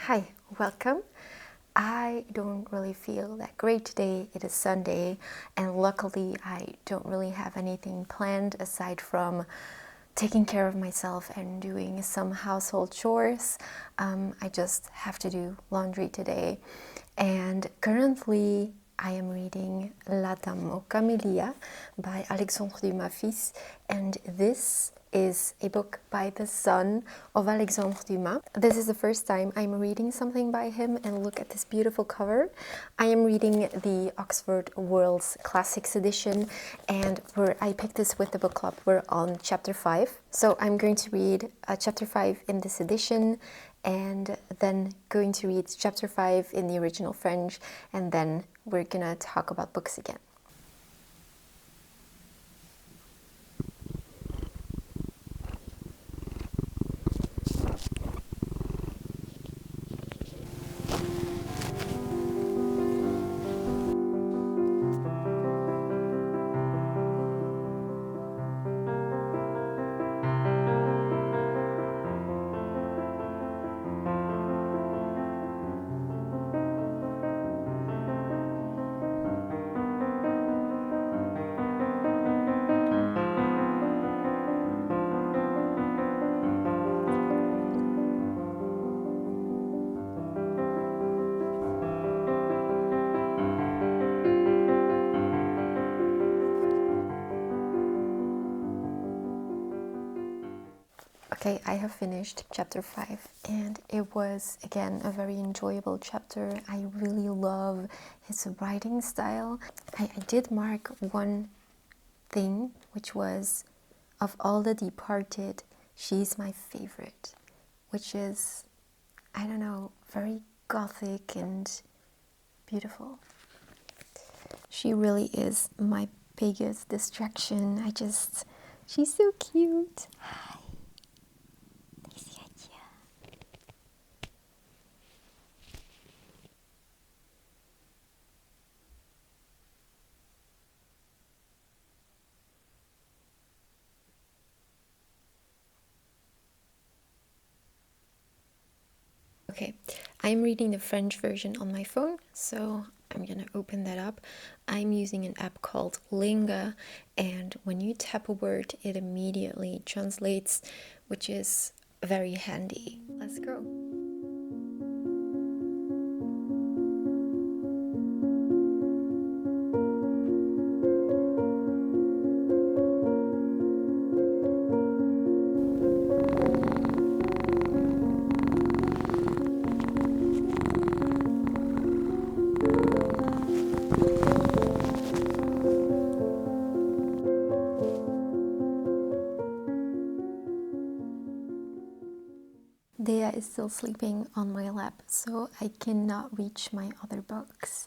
Hi, welcome. I don't really feel that great today. It is Sunday, and luckily I don't really have anything planned aside from taking care of myself and doing some household chores. I just have to do laundry today, and currently I am reading La Dame aux Camélias by Alexandre Dumas, and this is a book by the son of Alexandre Dumas. This is the first time I'm reading something by him, and look at this beautiful cover. I am reading the Oxford World's Classics edition, and I picked this with the book club. We're on chapter 5. So I'm going to read chapter 5 in this edition, and then going to read chapter 5 in the original French, and then we're gonna talk about books again. Okay, I have finished chapter 5, and it was, again, a very enjoyable chapter. I really love his writing style. I did mark one thing, which was, of all the departed, she's my favorite, which is, I don't know, very gothic and beautiful. She really is my biggest distraction. She's so cute. Hi. Okay, I'm reading the French version on my phone, so I'm gonna open that up. I'm using an app called Linga, and when you tap a word, it immediately translates, which is very handy. Let's go. Dea is still sleeping on my lap, so I cannot reach my other books.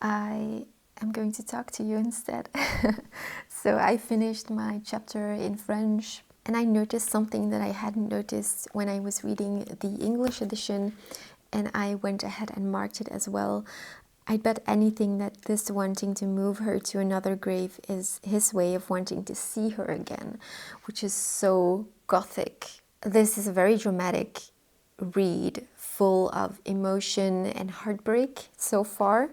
I am going to talk to you instead. So I finished my chapter in French, and I noticed something that I hadn't noticed when I was reading the English edition, and I went ahead and marked it as well. I bet anything that this wanting to move her to another grave is his way of wanting to see her again, which is so gothic. This is a very dramatic read, full of emotion and heartbreak so far,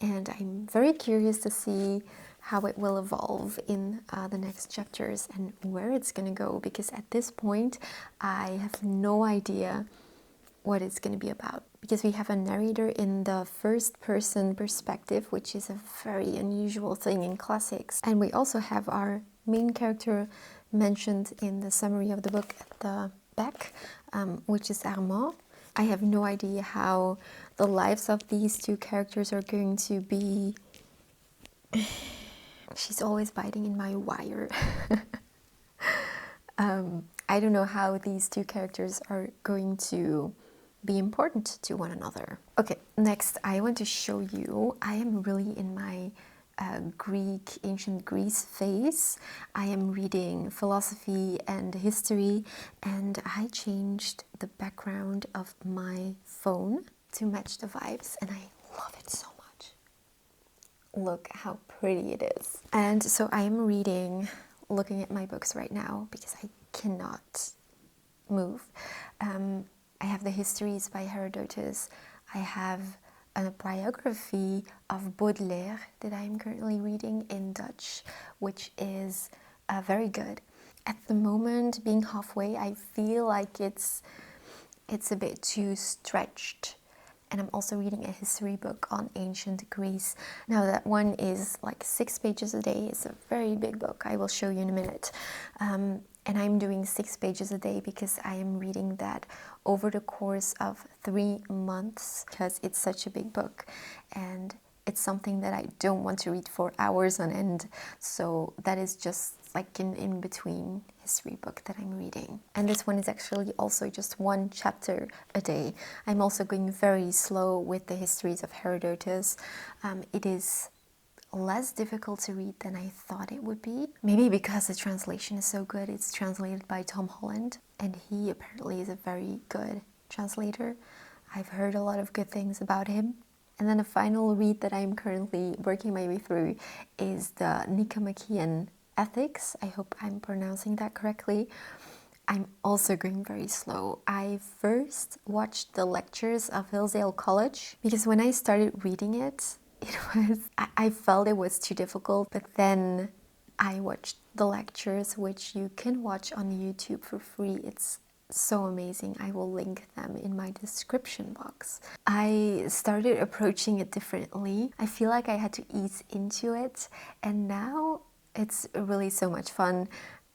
and I'm very curious to see how it will evolve in the next chapters and where it's going to go, because at this point I have no idea what it's going to be about, because we have a narrator in the first person perspective, which is a very unusual thing in classics, and we also have our main character mentioned in the summary of the book at the back, which is Armand. I have no idea how the lives of these two characters are going to be. She's always biting in my wire. I don't know how these two characters are going to be important to one another. Okay, next I want to show you, I am really in my ancient Greece phase. I am reading philosophy and history, and I changed the background of my phone to match the vibes, and I love it so much. Look how pretty it is. And so I am looking at my books right now because I cannot move. I have the histories by Herodotus. I have a biography of Baudelaire that I am currently reading in Dutch, which is very good. At the moment, being halfway, I feel like it's a bit too stretched. And I'm also reading a history book on ancient Greece. Now that one is like 6 pages a day. It's a very big book. I will show you in a minute. And I'm doing 6 pages a day because I am reading that over the course of 3 months, because it's such a big book and it's something that I don't want to read for hours on end. So that is just like an in-between history book that I'm reading. And this one is actually also just 1 chapter a day. I'm also going very slow with the histories of Herodotus. It is less difficult to read than I thought it would be. Maybe because the translation is so good. It's translated by Tom Holland, and he apparently is a very good translator. I've heard a lot of good things about him. And then the final read that I'm currently working my way through is the Nicomachean Ethics. I hope I'm pronouncing that correctly. I'm also going very slow. I first watched the lectures of Hillsdale College because when I started reading it, I felt it was too difficult, but then I watched the lectures, which you can watch on YouTube for free. It's so amazing. I will link them in my description box. I started approaching it differently. I feel like I had to ease into it, and now it's really so much fun.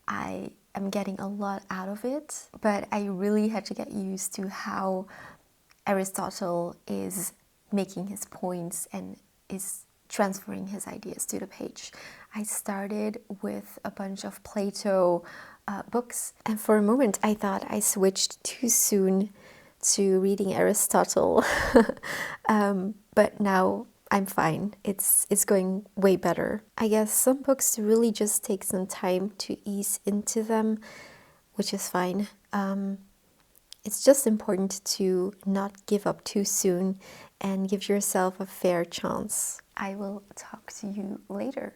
I am getting a lot out of it, but I really had to get used to how Aristotle is making his points and is transferring his ideas to the page. I started with a bunch of Plato books, and for a moment I thought I switched too soon to reading Aristotle. But now I'm fine. It's going way better. I guess some books really just take some time to ease into them, which is fine. It's just important to not give up too soon and give yourself a fair chance. I will talk to you later.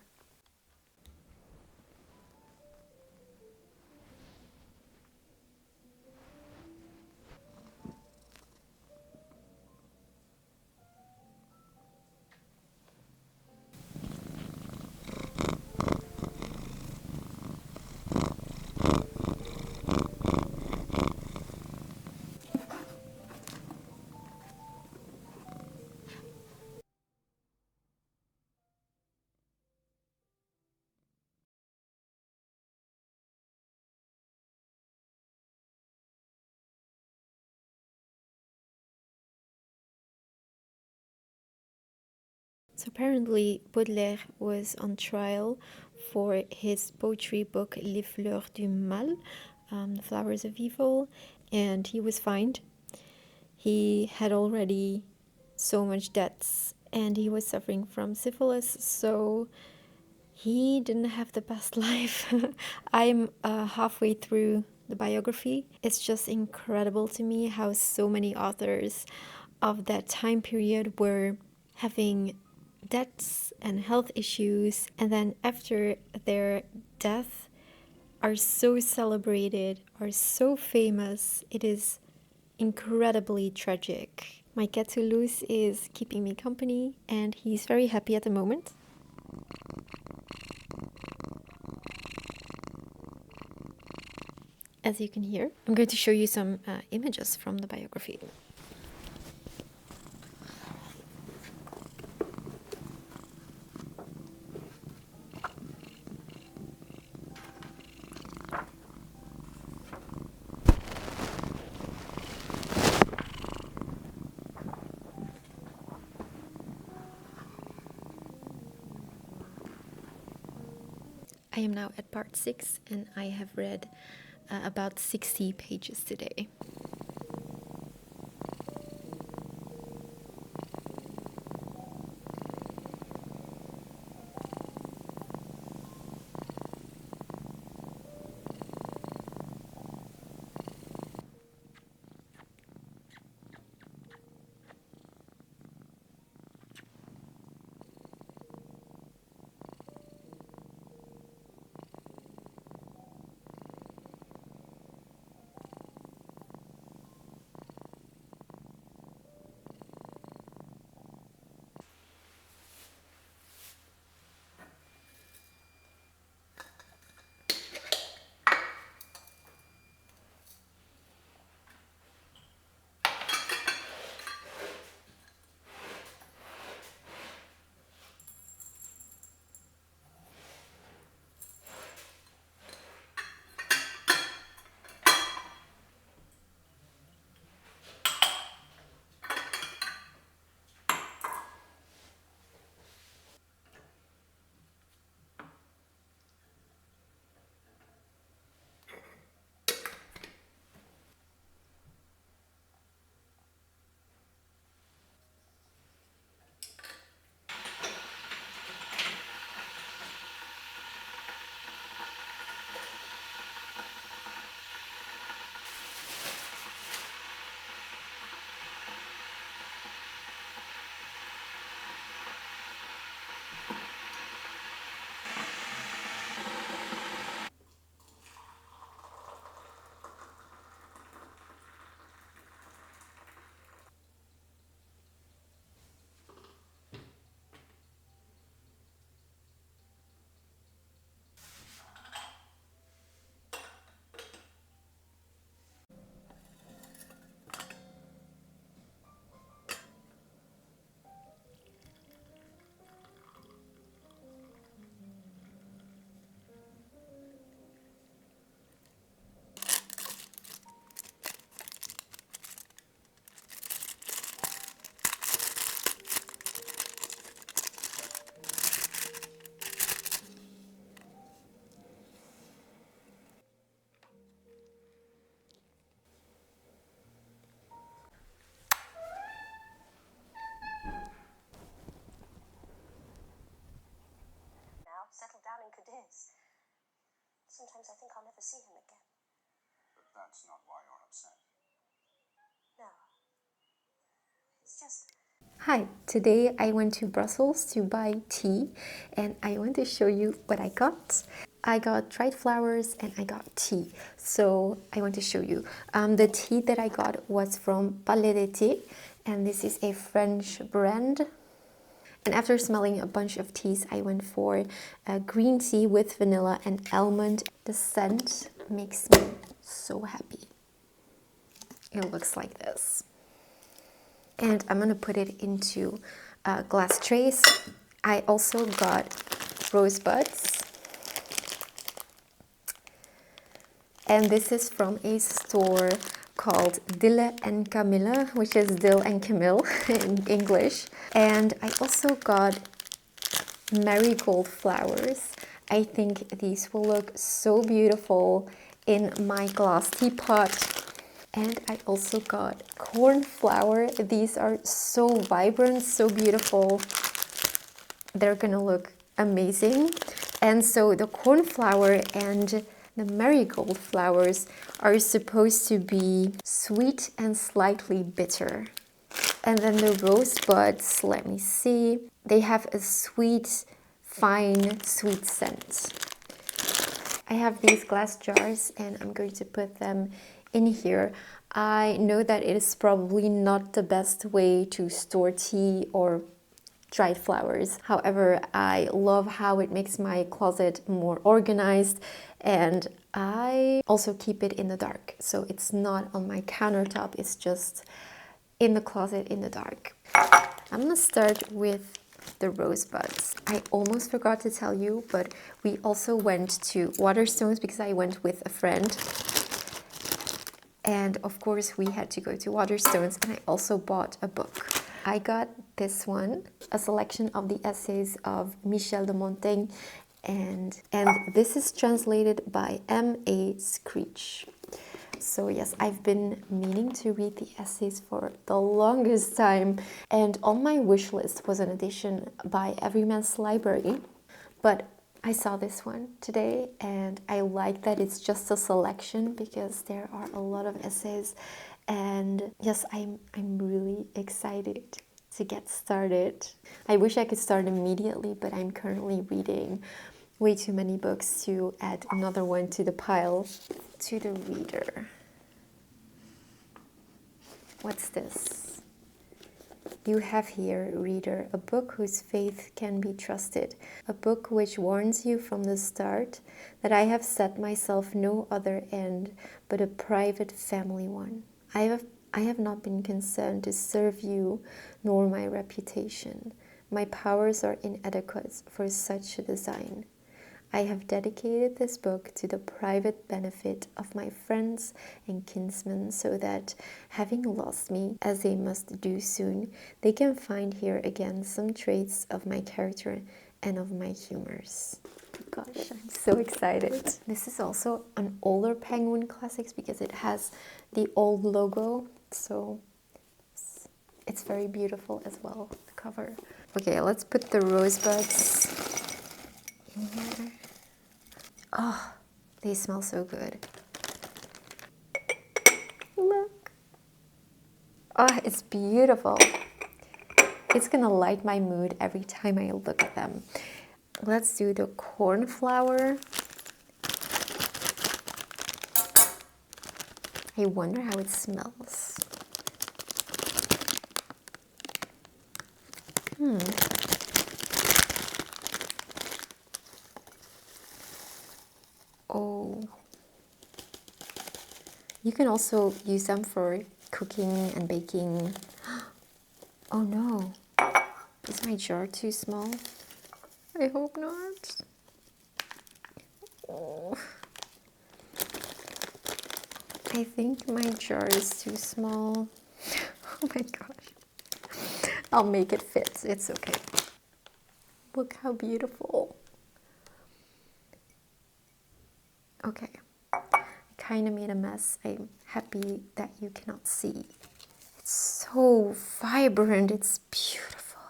So apparently Baudelaire was on trial for his poetry book Les Fleurs du Mal, The Flowers of Evil, and he was fined. He had already so much debts and he was suffering from syphilis, so he didn't have the best life. I'm halfway through the biography. It's just incredible to me how so many authors of that time period were having debts and health issues, and then after their death are so celebrated, are so famous. It is incredibly tragic. My cat Toulouse is keeping me company, and he's very happy at the moment. As you can hear, I'm going to show you some images from the biography. I am now at part 6 and I have read about 60 pages today. Settled down in Cadiz. Sometimes I think I'll never see him again. But that's not why you're upset. No. It's just... Hi, today I went to Brussels to buy tea and I want to show you what I got. I got dried flowers and I got tea, so I want to show you. The tea that I got was from Palais de Thé, and this is a French brand. And after smelling a bunch of teas, I went for a green tea with vanilla and almond. The scent makes me so happy. It looks like this. And I'm gonna put it into glass trays. I also got rosebuds. And this is from a store called Dille and Camille, which is Dill and Camille in English. And I also got marigold flowers. I think these will look so beautiful in my glass teapot. And I also got cornflower. These are so vibrant, so beautiful. They're gonna look amazing. And so the cornflower and the marigold flowers are supposed to be sweet and slightly bitter. And then the rosebuds, let me see, they have a sweet, fine, sweet scent. I have these glass jars and I'm going to put them in here. I know that it is probably not the best way to store tea or dried flowers. However, I love how it makes my closet more organized and I also keep it in the dark, so it's not on my countertop, it's just in the closet in the dark. I'm gonna start with the rosebuds. I almost forgot to tell you, but we also went to Waterstones because I went with a friend. And of course we had to go to Waterstones, and I also bought a book. I got this one, a selection of the essays of Michel de Montaigne, and this is translated by M.A. Screech. So yes, I've been meaning to read the essays for the longest time, and on my wish list was an edition by Everyman's Library, but I saw this one today and I like that it's just a selection because there are a lot of essays, and yes, I'm really excited to get started. I wish I could start immediately, but I'm currently reading way too many books to add another one to the pile. To the reader. What's this? You have here, reader, a book whose faith can be trusted, a book which warns you from the start that I have set myself no other end but a private family one. I have not been concerned to serve you nor my reputation. My powers are inadequate for such a design. I have dedicated this book to the private benefit of my friends and kinsmen, so that, having lost me, as they must do soon, they can find here again some traits of my character and of my humors. Gosh, I'm so excited. This is also an older Penguin Classics because it has the old logo, so it's very beautiful as well, the cover. Okay, let's put the rosebuds in here. Oh, they smell so good. Look. Oh, it's beautiful. It's gonna light my mood every time I look at them. Let's do the cornflower. I wonder how it smells. Oh, you can also use them for cooking and baking. Oh no, is my jar too small? I hope not. Oh, I think my jar is too small. Oh my gosh. I'll make it fit, it's okay. Look how beautiful. Okay, I kind of made a mess. I'm happy that you cannot see. It's so vibrant, it's beautiful.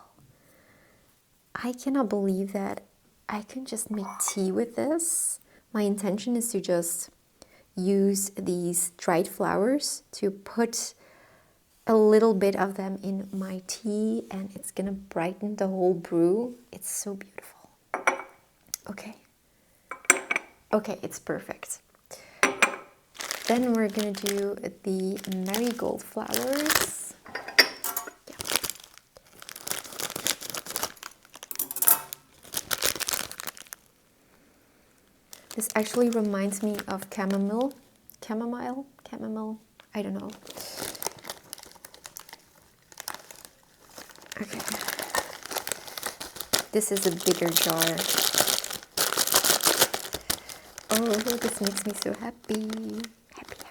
I cannot believe that I can just make tea with this. My intention is to just use these dried flowers to put a little bit of them in my tea, and it's gonna brighten the whole brew. It's so beautiful. Okay. Okay, it's perfect. Then we're gonna do the marigold flowers. Yeah. This actually reminds me of chamomile, I don't know. Okay. This is a bigger jar. Oh, this makes me so happy. Happy.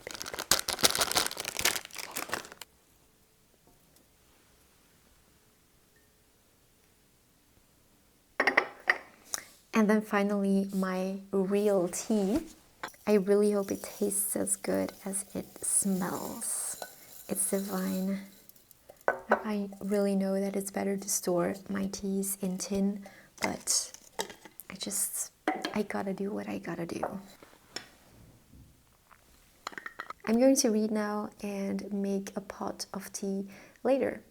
And then finally, my real tea. I really hope it tastes as good as it smells. It's divine. I really know that it's better to store my teas in tin, but I gotta do what I gotta do. I'm going to read now and make a pot of tea later.